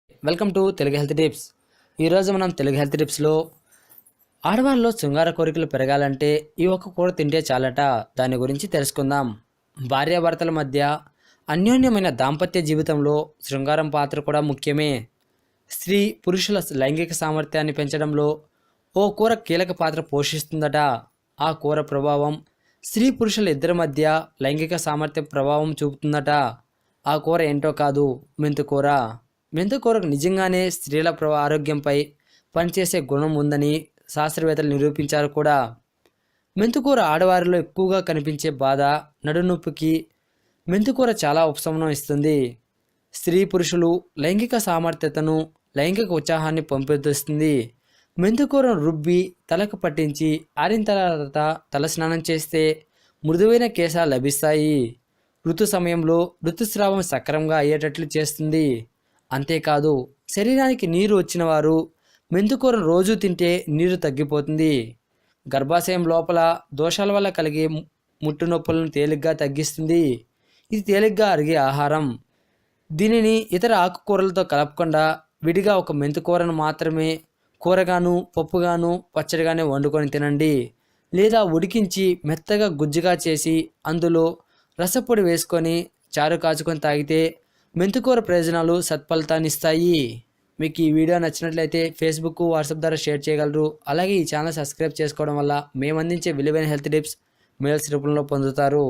Welcome to Telugu health tips. ఈరోజు మనం Telugu health టిప్స్లో ఆడవాళ్ళలో శృంగార కోరికలు పెరగాలంటే ఈ ఒక్క కూర తింటే చాలట, దాని గురించి తెలుసుకుందాం. భార్యాభర్తల మధ్య అన్యోన్యమైన దాంపత్య జీవితంలో శృంగారం పాత్ర కూడా ముఖ్యమే. స్త్రీ పురుషుల లైంగిక సామర్థ్యాన్ని పెంచడంలో ఓ కూర కీలక పాత్ర పోషిస్తుందట. ఆ కూర ప్రభావం స్త్రీ పురుషుల ఇద్దరి మధ్య లైంగిక సామర్థ్యం ప్రభావం చూపుతుందట. ఆ కూర ఏంటో కాదు, మెంతుకూర. మెంతుకూరకు నిజంగానే స్త్రీల ఆరోగ్యంపై పనిచేసే గుణం ఉందని శాస్త్రవేత్తలు నిరూపించారు కూడా. మెంతుకూర ఆడవారిలో ఎక్కువగా కనిపించే బాధ నడునొప్పికి మెంతుకూర చాలా ఉపశమనం ఇస్తుంది. స్త్రీ పురుషులు లైంగిక సామర్థ్యతను, లైంగిక ఉత్సాహాన్ని పెంపొందిస్తుంది. మెంతుకూరను రుబ్బి తలకు పట్టించి ఆరిన తర్వాత తలస్నానం చేస్తే మృదువైన కేశాలు లభిస్తాయి. ఋతు సమయంలో ఋతుస్రావం సక్రమంగా అయ్యేటట్లు చేస్తుంది. అంతేకాదు, శరీరానికి నీరు వచ్చిన వారు మెంతుకూరను రోజు తింటే నీరు తగ్గిపోతుంది. గర్భాశయం లోపల దోషాల వల్ల కలిగే ముట్టు నొప్పులను తేలిగ్గా తగ్గిస్తుంది. ఇది తేలిగ్గా అరిగే ఆహారం. దీనిని ఇతర ఆకుకూరలతో కలపకుండా విడిగా ఒక మెంతుకూరను మాత్రమే కూరగాను, పప్పుగాను, పచ్చడిగానే వండుకొని తినండి. లేదా ఉడికించి మెత్తగా గుజ్జుగా చేసి అందులో రసపొడి వేసుకొని చారు కాచుకొని తాగితే మెంతుకూర ప్రయోజనాలు సత్ఫలితాన్ని ఇస్తాయి. మీకు ఈ వీడియో నచ్చినట్లయితే ఫేస్బుక్, వాట్సాప్ ద్వారా షేర్ చేయగలరు. అలాగే ఈ ఛానల్ సబ్స్క్రైబ్ చేసుకోవడం వల్ల మేము అందించే విలువైన హెల్త్ టిప్స్ మెయిల్స్ రూపంలో పొందుతారు.